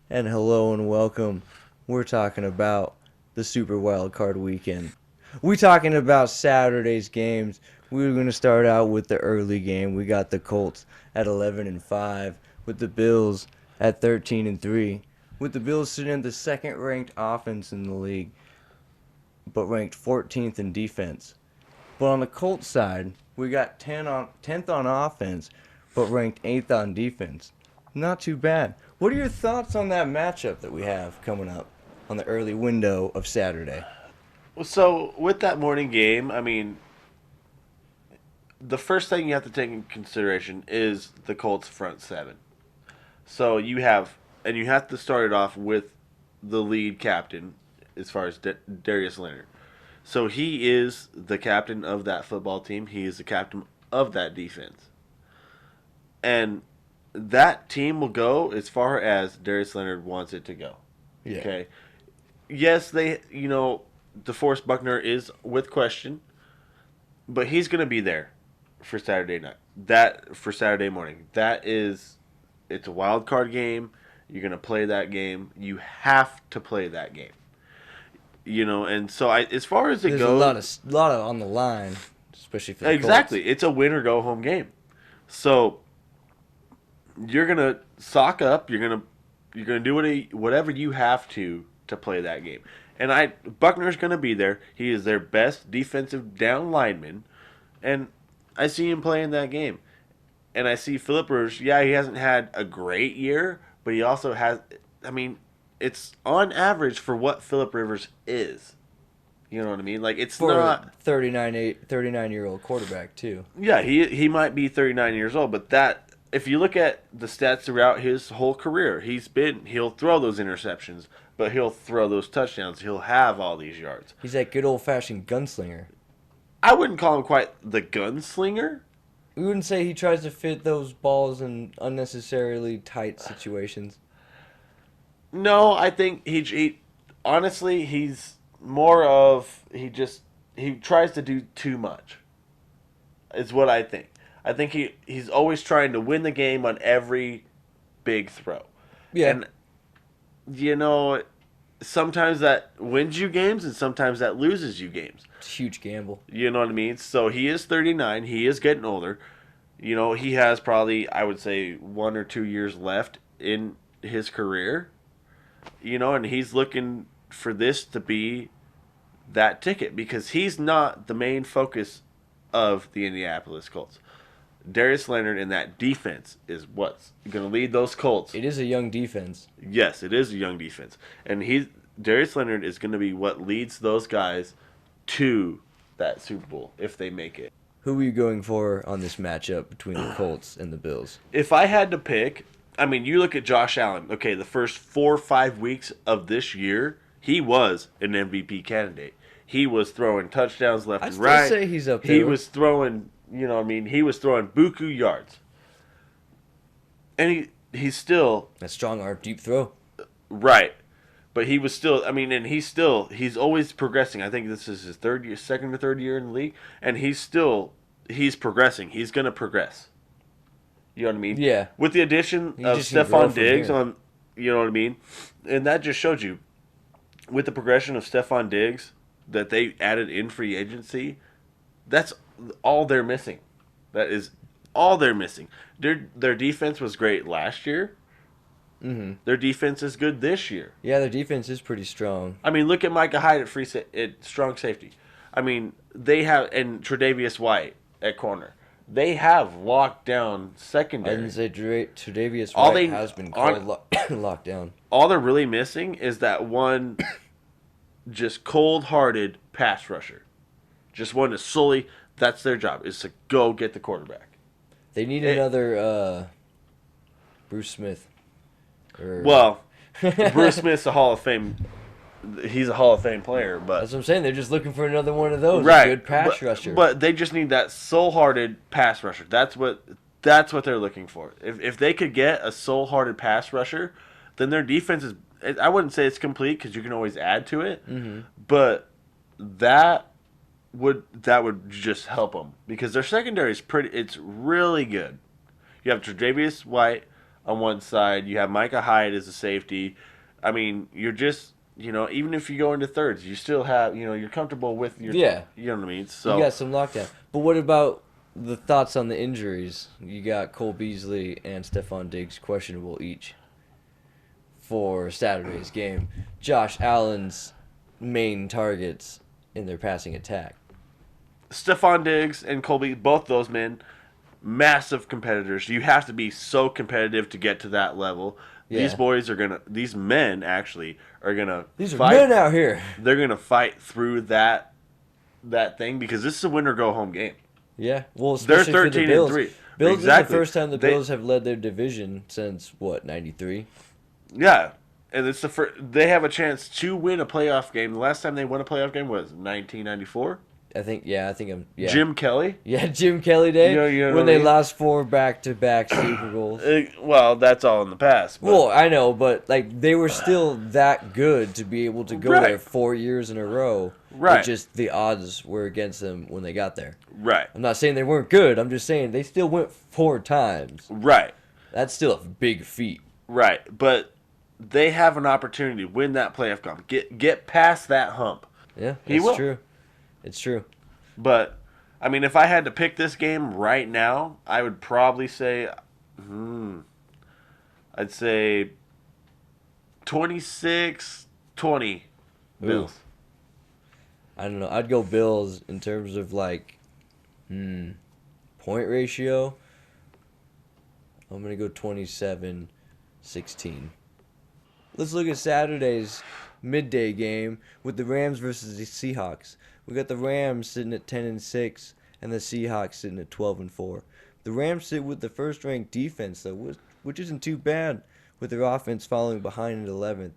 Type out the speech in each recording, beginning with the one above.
And hello and welcome. We're talking about the Super Wildcard weekend. We're talking about Saturday's games. We're going to start out with the early game. We got the Colts at 11-5, with the Bills at 13-3, with the Bills sitting in the second-ranked offense in the league, but ranked 14th in defense. But on the Colts side, we got 10th on offense, but ranked 8th on defense. Not too bad. What are your thoughts on that matchup that we have coming up on the early window of Saturday? So with that morning game, the first thing you have to take in consideration is the Colts front seven. So you have to start it off with the lead captain as far as Darius Leonard. So he is the captain of that football team. He is the captain of that defense, and that team will go as far as Darius Leonard wants it to go. Yeah. Okay. Yes, DeForest Buckner is with question, but he's going to be there for Saturday night. That for Saturday morning. It's a wild card game. You're going to play that game. You have to play that game. And so as far as it There's goes, a lot of on the line, especially for the exactly, Colts. it's a win or go home game. So you're going to sock up. You're going to do whatever you have to play that game. And Buckner's going to be there. He is their best defensive down lineman, and I see him playing that game. And I see Philip Rivers. Yeah, he hasn't had a great year, but he also has. It's on average for what Philip Rivers is. You know what I mean? Like it's For a not. 39-year-old quarterback, too. Yeah, he might be 39 years old, but that if you look at the stats throughout his whole career, he'll throw those interceptions, but he'll throw those touchdowns. He'll have all these yards. He's that good old-fashioned gunslinger. I wouldn't call him quite the gunslinger. We wouldn't say he tries to fit those balls in unnecessarily tight situations. No, I think he honestly he's more of he tries to do too much. Is what I think. I think he's always trying to win the game on every big throw. Yeah. And you know, sometimes that wins you games and sometimes that loses you games. It's a huge gamble. You know what I mean? So he is 39. He is getting older. He has probably, I would say, 1 or 2 years left in his career. And he's looking for this to be that ticket because he's not the main focus of the Indianapolis Colts. Darius Leonard and that defense is what's going to lead those Colts. It is a young defense. Yes, it is a young defense. And Darius Leonard is going to be what leads those guys to that Super Bowl if they make it. Who are you going for on this matchup between the Colts and the Bills? If I had to pick, you look at Josh Allen. Okay, the first 4 or 5 weeks of this year, he was an MVP candidate. He was throwing touchdowns left and right. I'd still say he's up there. He was throwing, he was throwing buku yards. And he's still That strong arm deep throw. right. But he was still, and he's always progressing. I think this is his second or third year in the league, and he's progressing. He's going to progress. You know what I mean? Yeah. With the addition You of just can grow Stephon from Diggs here. you know what I mean? And that just showed you, with the progression of Stephon Diggs that they added in free agency, that's all they're missing. That is all they're missing. Their defense was great last year. Mm-hmm. Their defense is good this year. Yeah, their defense is pretty strong. Look at Micah Hyde at strong safety. They have and Tre'Davious White at corner. They have locked down I secondary. didn't say Tre'Davious All White they- has been on- called locked down. All they're really missing is that one just cold-hearted pass rusher. Just one to solely, that's their job, is to go get the quarterback. They need It- another Bruce Smith. Well, Bruce Smith's a Hall of Fame. He's a Hall of Fame player, but That's what I'm saying. They're just looking for another one of those. right, A good pass but, rusher. But they just need that soul-hearted pass rusher. That's what they're looking for. If they could get a soul-hearted pass rusher, then their defense is. I wouldn't say it's complete because you can always add to it, but that would just help them because their secondary is pretty. It's really good. You have Tre'Davious White on one side. You have Micah Hyde as a safety. I mean, you're just, even if you go into thirds, you still have, you're comfortable with your, Yeah. you know what I mean? You So got some lockdown. But what about the thoughts on the injuries? You got Cole Beasley and Stephon Diggs questionable each for Saturday's game. Josh Allen's main targets in their passing attack. Stephon Diggs and Colby, both those men, massive competitors. You have to be so competitive to get to that level. Yeah. These men actually are gonna These are fight. men out here. They're gonna fight through that thing because this is a win or go home game. Yeah. Well, They're especially for the 13 Bills. and 3. Bills Exactly. is the first time the They- Bills have led their division since, what, 93? Yeah, and it's the first. They have a chance to win a playoff game. The last time they won a playoff game was 1994. I think I'm, yeah. Jim Kelly. Yeah, Jim Kelly Day, You know when what they I mean? lost 4 back-to-back Super Bowls. Well, that's all in the past. But Well, I know, but like they were still that good to be able to go Right. there 4 years in a row. Right. It just the odds were against them when they got there. right, I'm not saying they weren't good. I'm just saying they still went 4 times. right, That's still a big feat. right. But they have an opportunity to win that playoff game. Get past that hump. Yeah, He it's will. true. It's true. But I mean, if I had to pick this game right now, I would probably say, I'd say 26-20 Bills. I don't know. I'd go Bills in terms of like point ratio. I'm going to go 27-16. Let's look at Saturday's midday game with the Rams versus the Seahawks. We got the Rams sitting at 10-6 and the Seahawks sitting at 12-4. The Rams sit with the first-ranked defense though, which isn't too bad with their offense falling behind at 11th.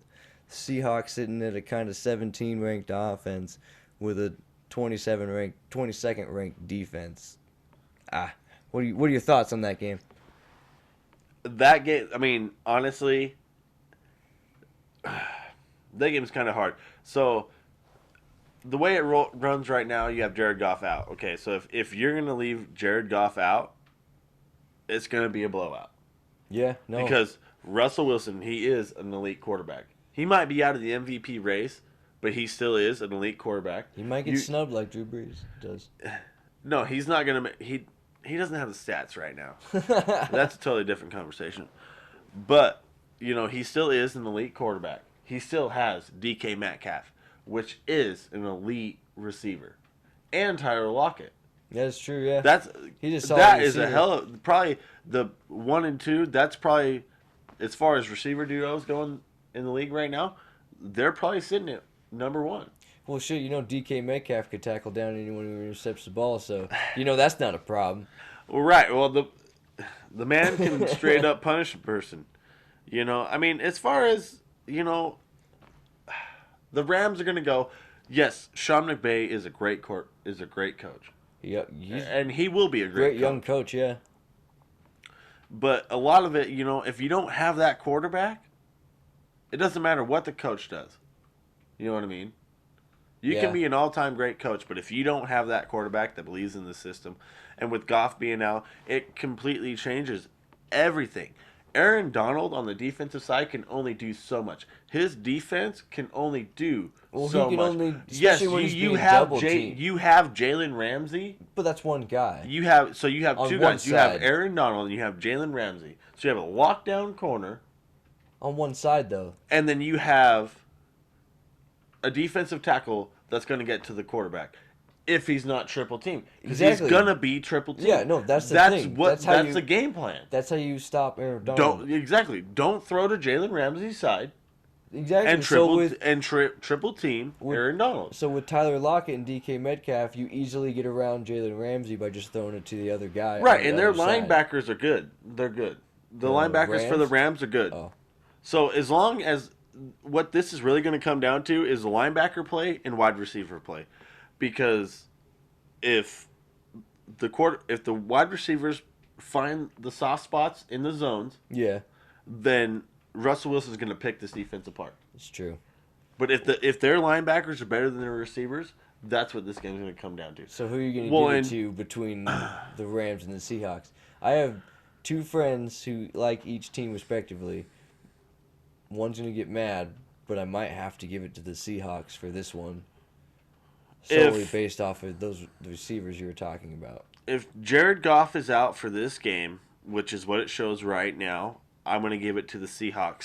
The Seahawks sitting at a kind of 17-ranked offense with a 22nd ranked defense. What are your thoughts on that game? That game, I mean, honestly, that game's kind of hard. So, the way it runs right now, you have Jared Goff out. Okay, so if you're going to leave Jared Goff out, it's going to be a blowout. Yeah, no. Because Russell Wilson, he is an elite quarterback. He might be out of the MVP race, but he still is an elite quarterback. He might get snubbed like Drew Brees does. No, he's not going to. He doesn't have the stats right now. That's a totally different conversation. But, he still is an elite quarterback. He still has DK Metcalf, which is an elite receiver. And Tyler Lockett. That's true, yeah. He's a solid that is receiver. a hell of probably the 1 and 2. That's probably as far as receiver duos going in the league right now. They're probably sitting at number 1. Well, shit, DK Metcalf could tackle down anyone who intercepts the ball, so that's not a problem. Well, right. Well, the man can straight up punish a person. I mean, as far as the Rams are gonna go. Yes, Sean McVay is a great coach. Yeah, he's And he will be a great great young coach, yeah. But a lot of it, if you don't have that quarterback, it doesn't matter what the coach does. You know what I mean? You Yeah. can be an all-time great coach, but if you don't have that quarterback that believes in the system, and with Goff being out, it completely changes everything. Aaron Donald on the defensive side can only do so much. His defense can only do Well, so he can much. only, Yes, especially when he's you being have double-teamed. you have Jalen Ramsey. But that's one guy. You have On two one guys. You have side. Aaron Donald and you have Jalen Ramsey. So you have a lockdown corner, On one side, though. and then you have a defensive tackle that's going to get to the quarterback if he's not triple team. Because Exactly. he's going to be triple team. Yeah, no, that's the thing. That's That's how the game plan. That's how you stop Aaron Donald. Don't throw to Jalen Ramsey's side Exactly. and triple team Aaron Donald. So with Tyler Lockett and DK Metcalf, you easily get around Jalen Ramsey by just throwing it to the other guy. Right, on the and their other side. linebackers are good. They're good. The linebackers for the Rams are good. Oh. So as long as what this is really going to come down to is the linebacker play and wide receiver play, because if the wide receivers find the soft spots in the zones, Yeah, then Russell Wilson's going to pick this defense apart. it's true. But if their linebackers are better than their receivers, that's what this game's going to come down to. So who are you going to Well, give it and- to between the Rams and the Seahawks? I have two friends who like each team respectively. One's going to get mad, but I might have to give it to the Seahawks for this one. Solely based off of the receivers you were talking about. If Jared Goff is out for this game, which is what it shows right now, I'm going to give it to the Seahawks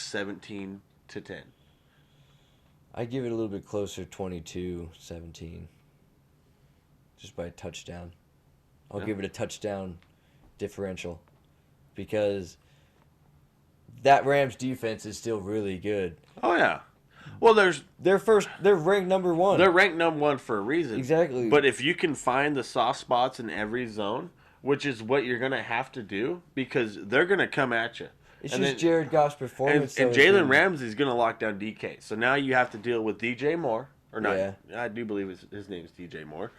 17-10. I give it a little bit closer, 22-17. Just by a touchdown. I'll give it a touchdown differential. Because that Rams defense is still really good. Oh, yeah. Well, they're ranked number 1. They're ranked number 1 for a reason. Exactly. But if you can find the soft spots in every zone, which is what you're going to have to do, because they're going to come at you. It's just Jared Goff's performance. And Jalen Ramsey's going to lock down DK. So now you have to deal with DJ Moore. Or not. Yeah. I do believe his name is DJ Moore.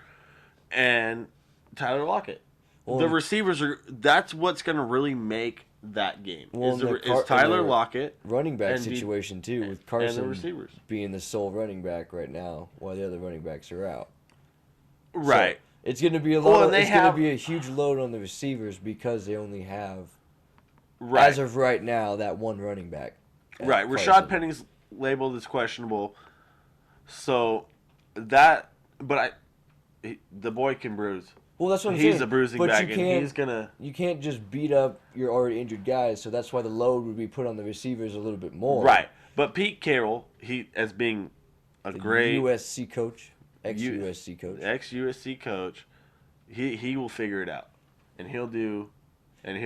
And Tyler Lockett. Well, the receivers that's what's going to really make that game. Well, is Tyler Lockett. Running back situation, too, with Carson being the sole running back right now while the other running backs are out. Right. So it's going to be going to be a huge load on the receivers because they only have, as of right now, that one running back. Right. Rashad Penny's labeled as questionable. So the boy can bruise. Well, that's what I'm saying. He's a bruising back, and he's gonna. You can't just beat up your already injured guys, so that's why the load would be put on the receivers a little bit more. Right, but Pete Carroll, as being a great USC coach, ex-USC coach, he will figure it out, and he'll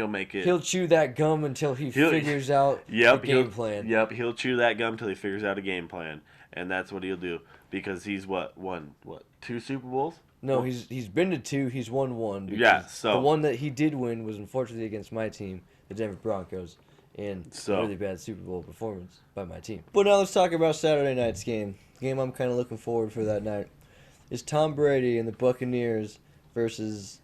make it. He'll chew that gum until he figures out the game plan. Yep, he'll chew that gum until he figures out a game plan, and that's what he'll do because he's won 2 Super Bowls. No, he's been to 2. He's won 1. Yeah, so the one that he did win was unfortunately against my team, the Denver Broncos, and a really bad Super Bowl performance by my team. But now let's talk about Saturday night's game. The game I'm kind of looking forward for that night is Tom Brady and the Buccaneers versus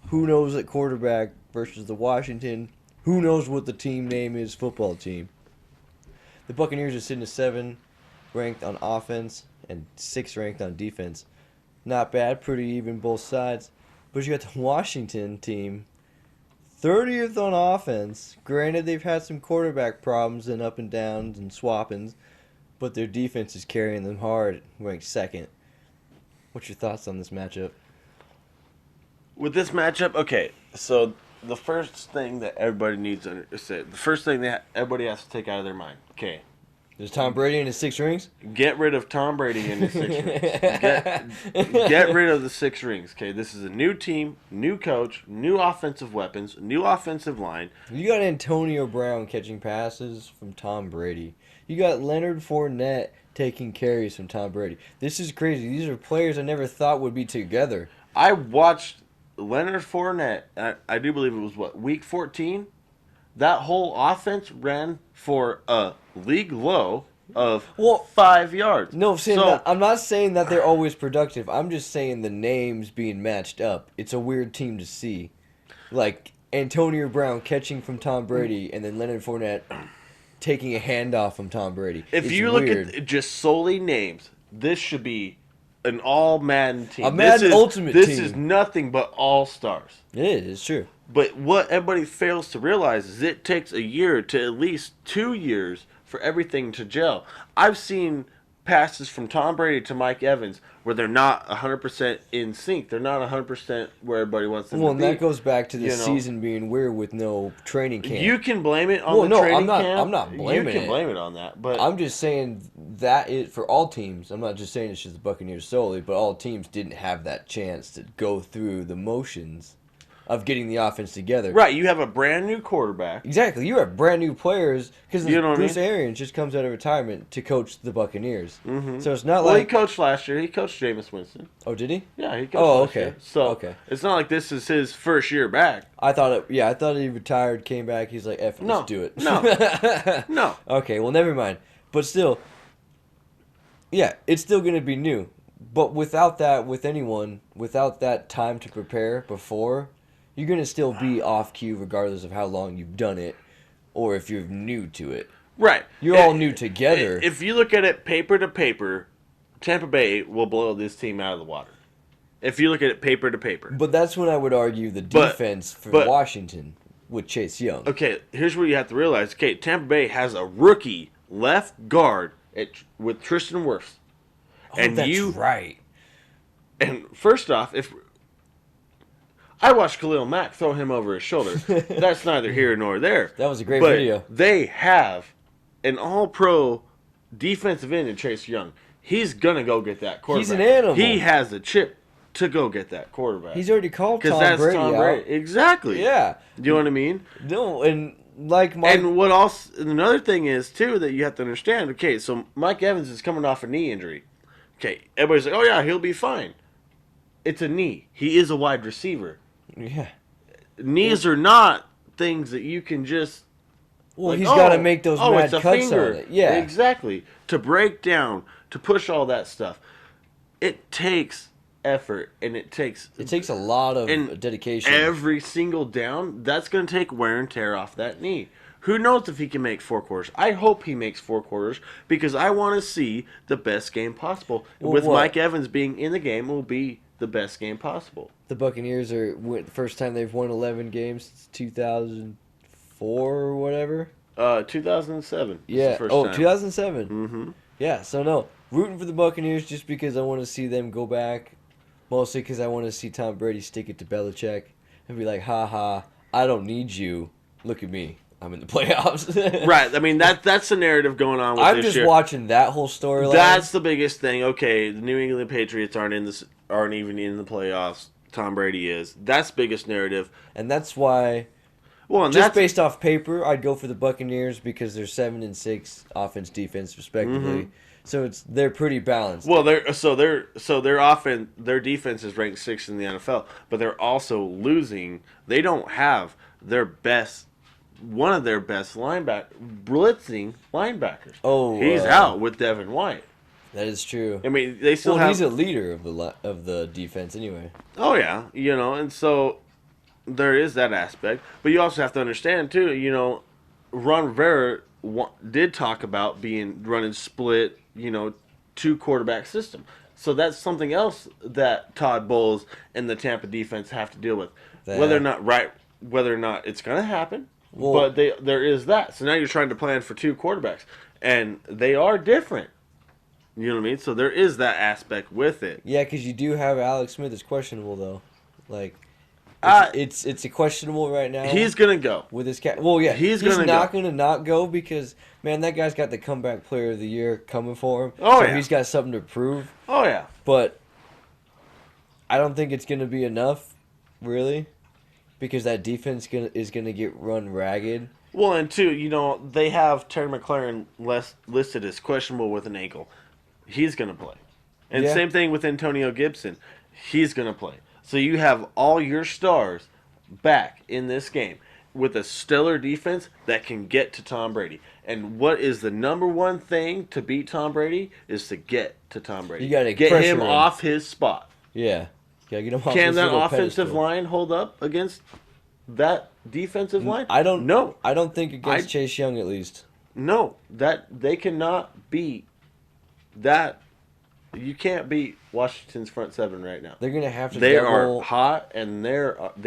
who knows at quarterback versus the Washington who knows what the team name is football team. The Buccaneers are sitting at 7 ranked on offense and 6 ranked on defense. Not bad, pretty even both sides. But you got the Washington team, 30th on offense. Granted, they've had some quarterback problems and up and downs and swappings, but their defense is carrying them hard, ranked 2nd. What's your thoughts on this matchup? With this matchup, okay, so the first thing that everybody needs to say, the first thing that everybody has to take out of their mind, okay. There's Tom Brady and his 6 rings? Get rid of Tom Brady and his 6 rings. Get rid of the 6 rings. Okay, this is a new team, new coach, new offensive weapons, new offensive line. You got Antonio Brown catching passes from Tom Brady. You got Leonard Fournette taking carries from Tom Brady. This is crazy. These are players I never thought would be together. I watched Leonard Fournette. I do believe it was, week 14? That whole offense ran for a league low of 5 yards. No, I'm not saying that they're always productive. I'm just saying the names being matched up. It's a weird team to see. Like Antonio Brown catching from Tom Brady and then Leonard Fournette taking a handoff from Tom Brady. If you look at just solely names, this should be an all-Madden team. A Madden Ultimate team. This is nothing but all-stars. It is, it's true. But what everybody fails to realize is it takes a year to at least 2 years for everything to gel. I've seen passes from Tom Brady to Mike Evans where they're not 100% in sync. They're not 100% where everybody wants them to be. Well, and that goes back to the season being weird with no training camp. You can blame it on the training camp. I'm not blaming it. You can blame it on that. But I'm just saying that for all teams. I'm not just saying it's just the Buccaneers solely, but all teams didn't have that chance to go through the motions of getting the offense together. Right, you have a brand new quarterback. Exactly, you have brand new players because Bruce Arians just comes out of retirement to coach the Buccaneers. Mm-hmm. So it's not he coached last year. He coached Jameis Winston. Oh, did he? Yeah, he coached last year. So it's not like this is his first year back. I thought he retired, came back. He's like, let's do it. No, no. Okay, well, never mind. But still, yeah, it's still going to be new. But without that, without that time to prepare before, you're going to still be off cue regardless of how long you've done it or if you're new to it. Right. You're all new together. If you look at it paper to paper, Tampa Bay will blow this team out of the water. If you look at it paper to paper. But that's when I would argue the defense for Washington with Chase Young. Okay, here's what you have to realize. Okay, Tampa Bay has a rookie left guard with Tristan Wirfs. Oh, that's right. And first off, if I watched Khalil Mack throw him over his shoulder, that's neither here nor there. That was a great but video. They have an all-pro defensive end in Chase Young. He's going to go get that quarterback. He's an animal. He has the chip to go get that quarterback. He's already called Tom that's Brady Tom out. Brady. Exactly. Yeah. Do you know what I mean? No, and like Mike... And what else? Another thing is, too, that you have to understand. Okay, so Mike Evans is coming off a knee injury. Okay, everybody's like, oh, yeah, he'll be fine. It's a knee. He is a wide receiver. Yeah. Knees are not things that you can just... Well, like, he's got to make those mad it's a cuts finger. on it. Yeah. Exactly. To break down, to push all that stuff. It takes effort, and it takes a lot of dedication. Every single down, that's going to take wear and tear off that knee. Who knows if he can make 4 quarters? I hope he makes 4 quarters because I want to see the best game possible. Well, with what? Mike Evans being in the game, it will be the best game possible. The Buccaneers the first time they've won 11 games since 2004 or whatever. 2007. Yeah. First Oh, time. 2007. Mm-hmm. Yeah. So no, rooting for the Buccaneers just because I want to see them go back. Mostly because I want to see Tom Brady stick it to Belichick and be like, "Ha ha, I don't need you. Look at me, I'm in the playoffs." Right. I mean that's the narrative going on with I'm this just year. watching that whole storyline. That's the biggest thing. Okay, the New England Patriots aren't even in the playoffs. Tom Brady is. That's the biggest narrative. and that's why. Well, and Just that's based off paper, I'd go for the Buccaneers because they're 7-6 offense, defense, respectively. Mm-hmm. So they're pretty balanced. well, their offense, their defense is ranked 6th in the NFL, but they're also losing. They don't have one of their best blitzing linebackers. Oh, he's out with Devin White. That is true. I mean, they still Well, have. he's a leader of the defense anyway. Oh yeah, and so there is that aspect, but you also have to understand too. Ron Rivera did talk about running split, 2 quarterback system. So that's something else that Todd Bowles and the Tampa defense have to deal with. Whether or not it's going to happen, but there is that. So now you're trying to plan for 2 quarterbacks, and they are different. You know what I mean? So there is that aspect with it. Yeah, because you do have Alex Smith is questionable though. Like, it's a questionable right now. He's gonna go with his cat. Well, yeah, he's not gonna not go because man, that guy's got the comeback player of the year coming for him. Oh so yeah, he's got something to prove. Oh yeah, but I don't think it's gonna be enough, really, because that defense is gonna get run ragged. Well, and 2, they have Terry McLaurin listed as questionable with an ankle. He's going to play. And same thing with Antonio Gibson. He's going to play. So you have all your stars back in this game with a stellar defense that can get to Tom Brady. And what is the number one thing to beat Tom Brady is to get to Tom Brady. You got to get him off his spot. Yeah. Gotta get him off Can his that little offensive pedestal. line hold up against that defensive line? I don't know. I don't think against Chase Young at least. No, that they cannot beat that. You can't beat Washington's front 7 right now. They're gonna have to. They are hot and they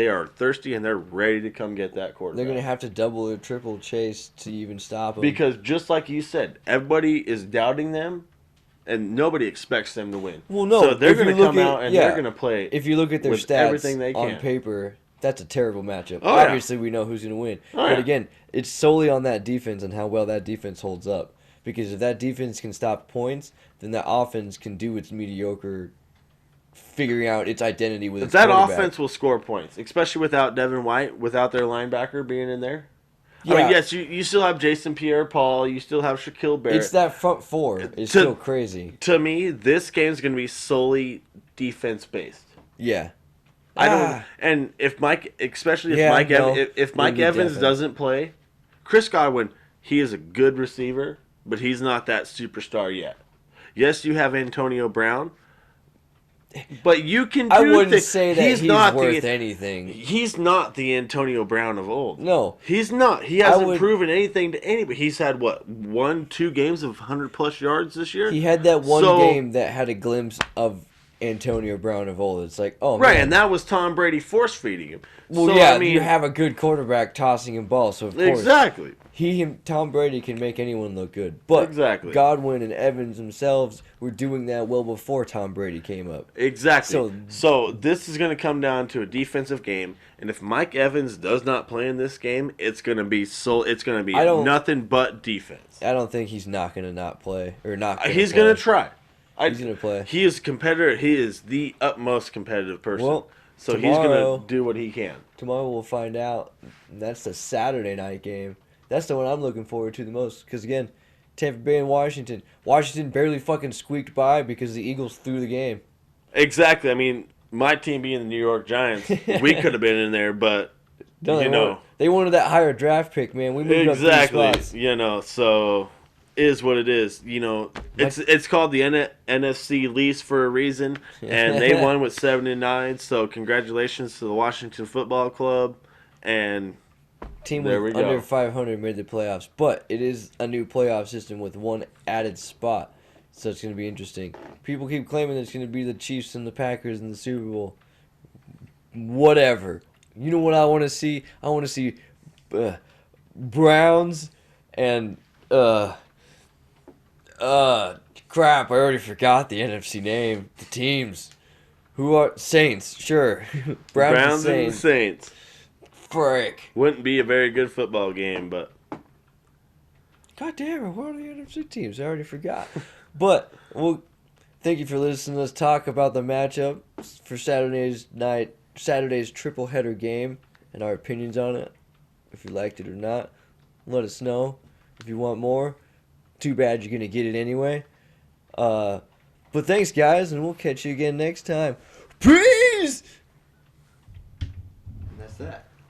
are thirsty and they're ready to come get that quarterback. They're gonna have to double or triple Chase to even stop him. Because just like you said, everybody is doubting them, and nobody expects them to win. Well, no, so they're if you going to look come at- out and yeah, they're going to play. if you look at their with stats everything they on can. paper, that's a terrible matchup. Oh, yeah. Obviously, we know who's gonna win. Oh, but yeah. again, it's solely on that defense and how well that defense holds up. Because if that defense can stop points, then that offense can do its mediocre, figuring out its identity with its That quarterback. offense will score points, especially without Devin White, without their linebacker being in there. Yeah. I mean, yes, you still have Jason Pierre-Paul, you still have Shaquille Barrett. It's that front four. It's still crazy. To me, this game is going to be solely defense-based. Yeah. I don't, and if Mike, especially if Yeah, Mike, no, if Mike it'll be Evans different. doesn't play, Chris Godwin, he is a good receiver, but he's not that superstar yet. Yes, you have Antonio Brown, but you can. I wouldn't say that he's not worth the, anything. He's not the Antonio Brown of old. No. He's not. He hasn't proven anything to anybody. He's had what 1-2 games of 100+ yards this year. He had that one game that had a glimpse of Antonio Brown of old. It's like, oh Right, man. and that was Tom Brady force feeding him. Well, So, yeah, I mean, you have a good quarterback tossing him ball, so of course exactly. Tom Brady can make anyone look good. But Exactly. Godwin and Evans themselves were doing that well before Tom Brady came up. Exactly. So this is going to come down to a defensive game, and if Mike Evans does not play in this game, it's going to be nothing but defense. I don't think he's not going to not play or not. He's going to try. He's going to play. He is competitor. He is the utmost competitive person. Well, so he's going to do what he can. Tomorrow we'll find out. That's the Saturday night game. That's the one I'm looking forward to the most. Because, again, Tampa Bay and Washington. Washington barely fucking squeaked by because the Eagles threw the game. Exactly. I mean, my team being the New York Giants, we could have been in there, but, They wanted that higher draft pick, man. We moved up 3 spots. So is what it is. It's called the NFC lease for a reason, and they won with 7-9. So congratulations to the Washington Football Club, and team with under 500 made the playoffs, but it is a new playoff system with one added spot, so it's going to be interesting. People keep claiming that it's going to be the Chiefs and the Packers in the Super Bowl. Whatever. You know what I want to see? I want to see Browns and crap, I already forgot the NFC name. The teams. Who are Saints? Sure. Browns and the Saints. Frick. Wouldn't be a very good football game, but God damn it, what are the NFC teams? I already forgot. But thank you for listening. Let's talk about the matchup for Saturday's triple header game and our opinions on it. If you liked it or not, let us know. If you want more, too bad you're gonna get it anyway. But thanks guys, and we'll catch you again next time. Peace! And that's that.